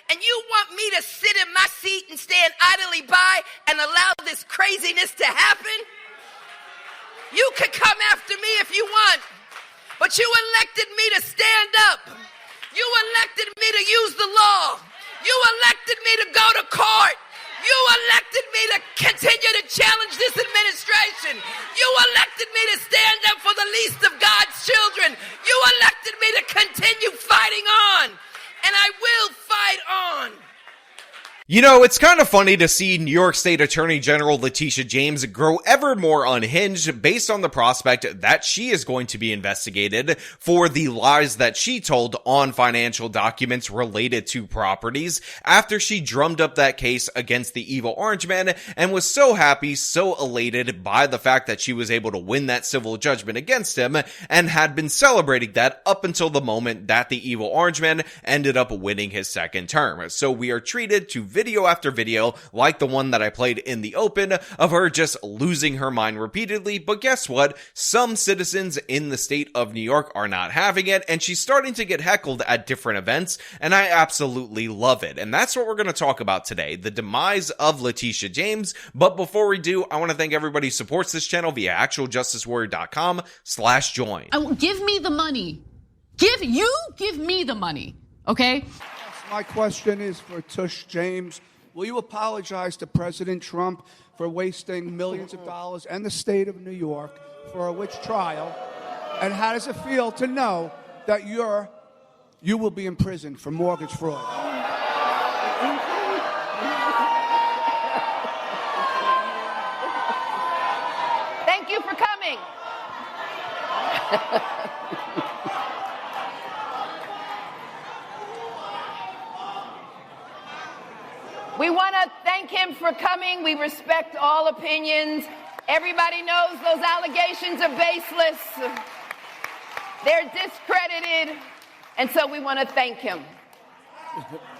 And you want me to sit in my seat and stand idly by and allow this craziness to happen? You could come after me if you want, but you elected me to stand up. You elected me to use the law. You elected me to go to court. You elected me to continue to challenge this administration. You elected me to stand up for the least of God's children. You elected me to continue fighting on, and I will fight on. You know, it's kind of funny to see New York State Attorney General Letitia James grow ever more unhinged based on the prospect that she is going to be investigated for the lies that she told on financial documents related to properties after she drummed up that case against the evil orange man and was so happy, so elated by the fact that she was able to win that civil judgment against him and had been celebrating that up until the moment that the evil orange man ended up winning his second term. So we are treated to video after video like the one that I played in the open of her just losing her mind repeatedly. But guess what? Some citizens in the state of New York are not having it, and she's starting to get heckled at different events, and I absolutely love it. And that's what we're going to talk about today, the demise of Letitia James. But before we do, I want to thank everybody who supports this channel via actualjusticewarrior.com/join. Give me the money. Give me the money, okay? My question is for Tush James. Will you apologize to President Trump for wasting millions of dollars and the state of New York for a witch trial? And how does it feel to know that you will be in prison for mortgage fraud? Thank you for coming. We want to thank him for coming. We respect all opinions. Everybody knows those allegations are baseless. They're discredited. And so we want to thank him.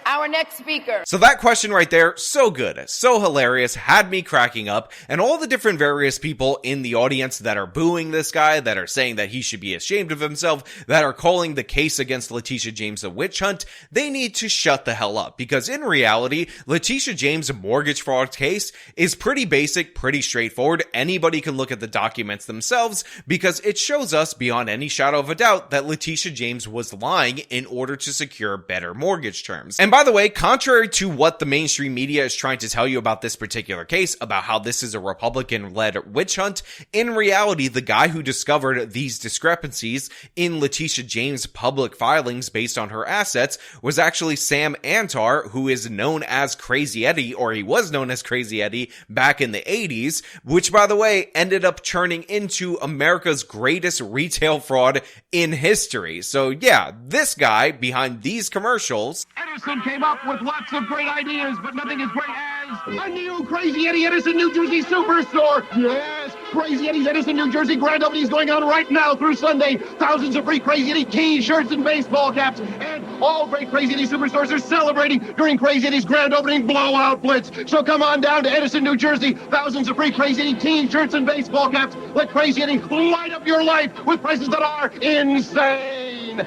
Our next speaker. So that question right there, so good, so hilarious, had me cracking up, and all the different various people in the audience that are booing this guy, that are saying that he should be ashamed of himself, that are calling the case against Letitia James a witch hunt, they need to shut the hell up, because in reality, Letitia James' mortgage fraud case is pretty basic, pretty straightforward. Anybody can look at the documents themselves, because it shows us beyond any shadow of a doubt that Letitia James was lying in order to secure better mortgage terms. And by the way, contrary to what the mainstream media is trying to tell you about this particular case, about how this is a Republican-led witch hunt, in reality, the guy who discovered these discrepancies in Letitia James' public filings based on her assets was actually Sam Antar, who is known as Crazy Eddie, or he was known as Crazy Eddie back in the 80s, which, by the way, ended up turning into America's greatest retail fraud in history. So yeah, this guy behind these commercials. Edison came up with lots of great ideas, but nothing as great as a new Crazy Eddie Edison, New Jersey superstore. Yes, Crazy Eddie's Edison, New Jersey grand opening is going on right now through Sunday. Thousands of free Crazy Eddie t-shirts and baseball caps, and all great Crazy Eddie superstores are celebrating during Crazy Eddie's grand opening blowout blitz. So come on down to Edison, New Jersey. Thousands of free Crazy Eddie t-shirts and baseball caps. Let Crazy Eddie light up your life with prices that are insane.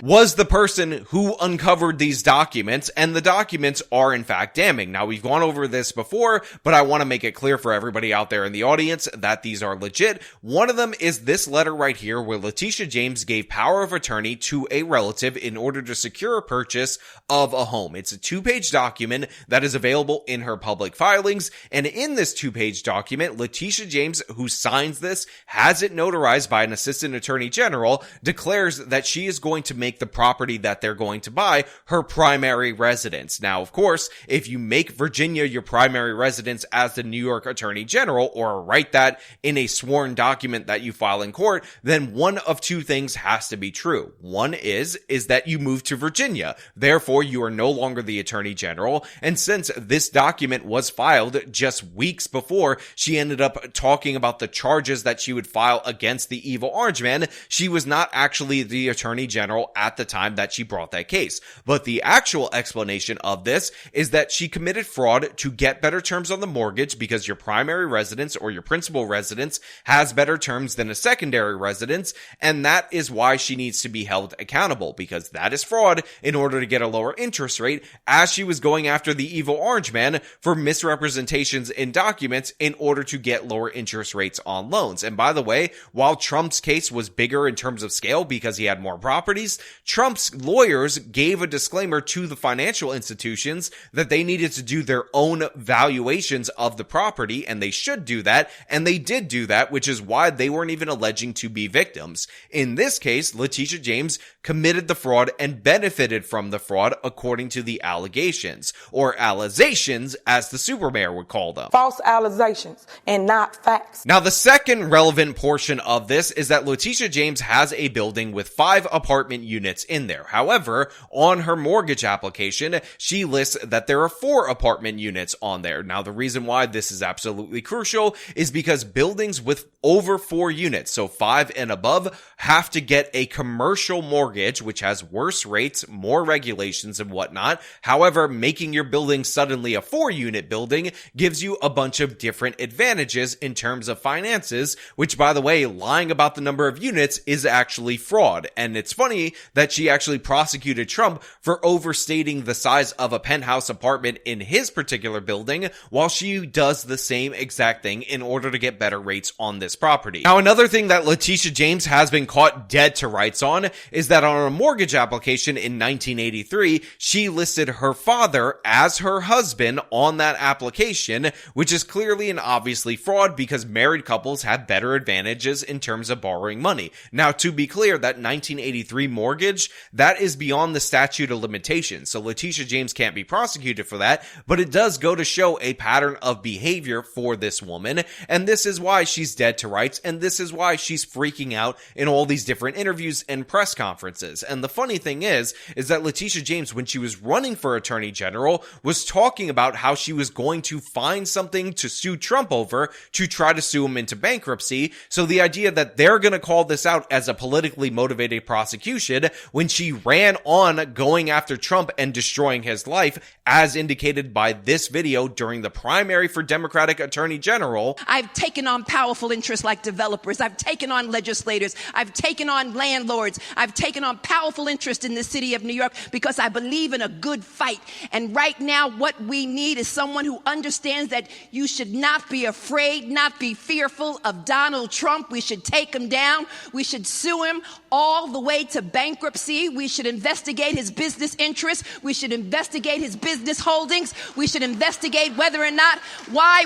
Was the person who uncovered these documents, and the documents are in fact damning. Now, we've gone over this before, but I want to make it clear for everybody out there in the audience that these are legit. One of them is this letter right here where Letitia James gave power of attorney to a relative in order to secure a purchase of a home. It's a 2-page document that is available in her public filings, and in this 2-page document, Letitia James, who signs this, has it notarized by an assistant attorney general, declares that she is going to make the property that they're going to buy her primary residence. Now, of course, if you make Virginia your primary residence as the New York Attorney General, or write that in a sworn document that you file in court, then one of two things has to be true. One is that you move to Virginia. Therefore, you are no longer the Attorney General. And since this document was filed just weeks before she ended up talking about the charges that she would file against the evil orange man, she was not actually the Attorney General at the time that she brought that case. But the actual explanation of this is that she committed fraud to get better terms on the mortgage because your primary residence or your principal residence has better terms than a secondary residence, and that is why she needs to be held accountable, because that is fraud in order to get a lower interest rate, as she was going after the evil orange man for misrepresentations in documents in order to get lower interest rates on loans. And by the way, while Trump's case was bigger in terms of scale because he had more properties, Trump's lawyers gave a disclaimer to the financial institutions that they needed to do their own valuations of the property, and they should do that, and they did do that, which is why they weren't even alleging to be victims. In this case, Letitia James committed the fraud and benefited from the fraud according to the allegations, or allegations as the super mayor would call them. False allegations and not facts. Now, the second relevant portion of this is that Letitia James has a building with 5 apartment units in there. However, on her mortgage application, she lists that there are 4 apartment units on there. Now, the reason why this is absolutely crucial is because buildings with over 4 units, so 5 and above, have to get a commercial mortgage, which has worse rates, more regulations and whatnot. However, making your building suddenly a 4-unit building gives you a bunch of different advantages in terms of finances, which, by the way, lying about the number of units is actually fraud. And it's funny that she actually prosecuted Trump for overstating the size of a penthouse apartment in his particular building, while she does the same exact thing in order to get better rates on this property. Now, another thing that Letitia James has been caught dead to rights on is that on a mortgage application in 1983, she listed her father as her husband on that application, which is clearly and obviously fraud because married couples have better advantages in terms of borrowing money. Now, to be clear, that 1983 mortgage, that is beyond the statute of limitations, so Letitia James can't be prosecuted for that, but it does go to show a pattern of behavior for this woman, and this is why she's dead to rights, and this is why she's freaking out in all these different interviews and press conferences. And the funny thing is that Letitia James, when she was running for Attorney General, was talking about how she was going to find something to sue Trump over to try to sue him into bankruptcy. So the idea that they're going to call this out as a politically motivated prosecution when she ran on going after Trump and destroying his life, as indicated by this video during the primary for Democratic Attorney General. I've taken on powerful interests like developers. I've taken on legislators. I've taken on landlords. I've taken on powerful interest in the city of New York because I believe in a good fight. And right now, what we need is someone who understands that you should not be afraid, not be fearful of Donald Trump. We should take him down. We should sue him all the way to bankruptcy. We should investigate his business interests. We should investigate his business holdings. We should investigate whether or not why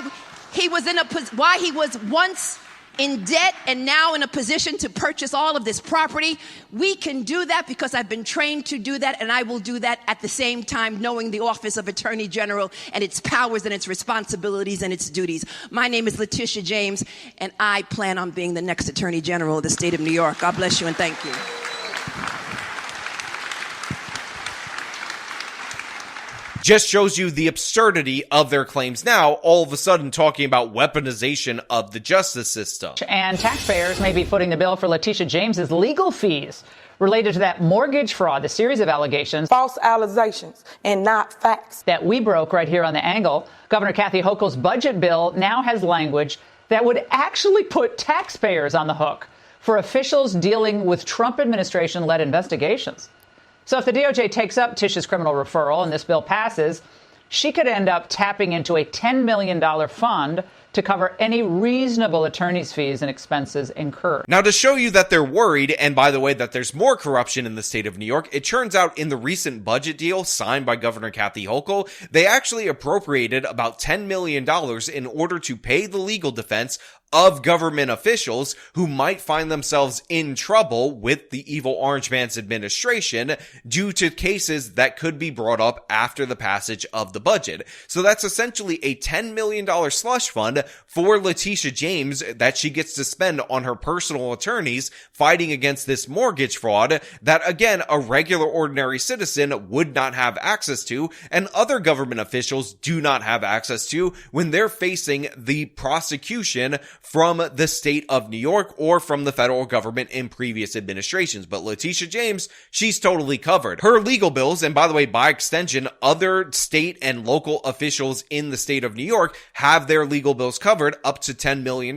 he was once in debt and now in a position to purchase all of this property. We can do that because I've been trained to do that, and I will do that at the same time knowing the office of Attorney General and its powers and its responsibilities and its duties. My name is Letitia James, and I plan on being the next Attorney General of the state of New York. God bless you and thank you. Just shows you the absurdity of their claims now, all of a sudden talking about weaponization of the justice system. And taxpayers may be footing the bill for Letitia James's legal fees related to that mortgage fraud, the series of allegations. False allegations and not facts. That we broke right here on The Angle. Governor Kathy Hochul's budget bill now has language that would actually put taxpayers on the hook for officials dealing with Trump administration-led investigations. So if the DOJ takes up Tish's criminal referral and this bill passes, she could end up tapping into a $10 million fund to cover any reasonable attorney's fees and expenses incurred. Now, to show you that they're worried, and by the way, that there's more corruption in the state of New York, it turns out in the recent budget deal signed by Governor Kathy Hochul, they actually appropriated about $10 million in order to pay the legal defense of government officials who might find themselves in trouble with the evil Orange Man's administration due to cases that could be brought up after the passage of the budget. So that's essentially a $10 million slush fund for Letitia James that she gets to spend on her personal attorneys fighting against this mortgage fraud that, again, a regular ordinary citizen would not have access to, and other government officials do not have access to when they're facing the prosecution from the state of New York or from the federal government in previous administrations. But Letitia James, she's totally covered. Her legal bills, and by the way, by extension, other state and local officials in the state of New York have their legal bills covered up to $10 million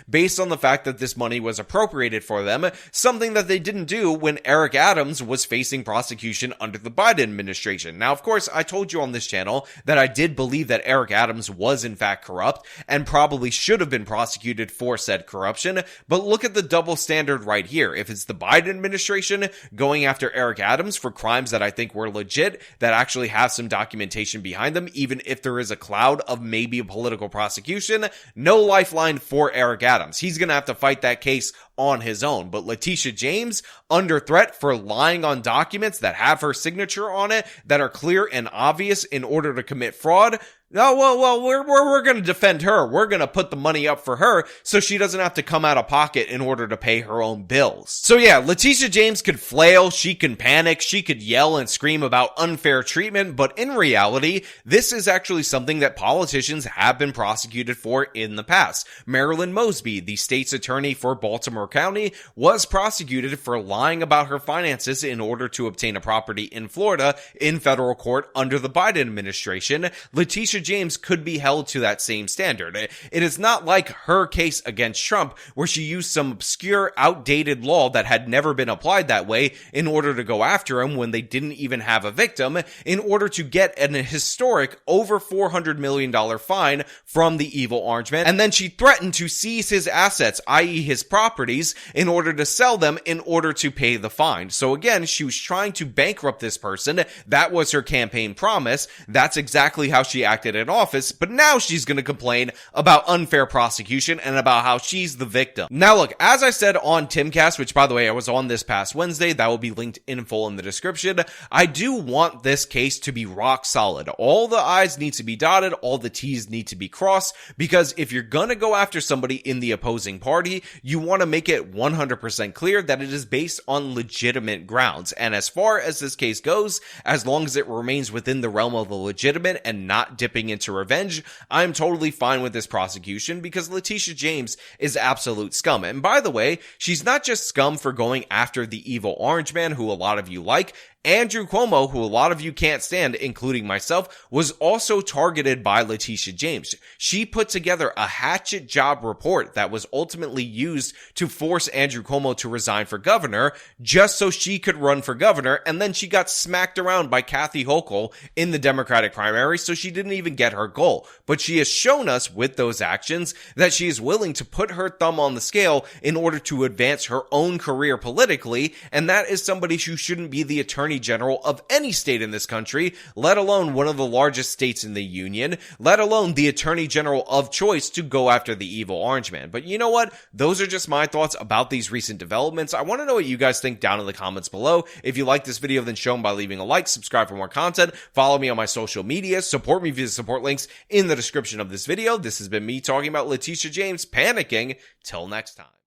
based on the fact that this money was appropriated for them, something that they didn't do when Eric Adams was facing prosecution under the Biden administration. Now, of course, I told you on this channel that I did believe that Eric Adams was in fact corrupt and probably should have been prosecuted for said corruption, but look at the double standard right here. If it's the Biden administration going after Eric Adams for crimes that I think were legit, that actually have some documentation behind them, even if there is a cloud of maybe a political prosecution, no lifeline for Eric Adams. He's gonna have to fight that case on his own. But Letitia James, under threat for lying on documents that have her signature on it, that are clear and obvious in order to commit fraud, no, well, we're going to defend her. We're going to put the money up for her so she doesn't have to come out of pocket in order to pay her own bills. So yeah, Letitia James could flail, she can panic, she could yell and scream about unfair treatment, but in reality, this is actually something that politicians have been prosecuted for in the past. Marilyn Mosby, the state's attorney for Baltimore County, was prosecuted for lying about her finances in order to obtain a property in Florida in federal court under the Biden administration. Letitia James could be held to that same standard. It is not like her case against Trump, where she used some obscure, outdated law that had never been applied that way in order to go after him when they didn't even have a victim, in order to get an historic over $400 million fine from the evil orange man. And then she threatened to seize his assets, i.e. his properties, in order to sell them in order to pay the fine. So again, she was trying to bankrupt this person. That was her campaign promise. That's exactly how she acted in office, but now she's going to complain about unfair prosecution and about how she's the victim. Now look, as I said on Timcast, which by the way I was on this past Wednesday, that will be linked in full in the description, I do want this case to be rock solid. All the I's need to be dotted, all the T's need to be crossed, because if you're going to go after somebody in the opposing party, you want to make it 100% clear that it is based on legitimate grounds. And as far as this case goes, as long as it remains within the realm of the legitimate and not dipping into revenge, I'm totally fine with this prosecution, because Letitia James is absolute scum. And by the way, she's not just scum for going after the evil orange man, who a lot of you like. Andrew Cuomo, who a lot of you can't stand, including myself, was also targeted by Letitia James. She put together a hatchet job report that was ultimately used to force Andrew Cuomo to resign for governor, just so she could run for governor, and then she got smacked around by Kathy Hochul in the Democratic primary, so she didn't even get her goal. But she has shown us with those actions that she is willing to put her thumb on the scale in order to advance her own career politically, and that is somebody who shouldn't be the attorney general of any state in this country, let alone one of the largest states in the union, let alone the attorney general of choice to go after the evil orange man. But you know what? Those are just my thoughts about these recent developments. I want to know what you guys think down in the comments below. If you like this video, then show them by leaving a like, subscribe for more content, follow me on my social media, support me via the support links in the description of this video. This has been me talking about Letitia James panicking. Till next time.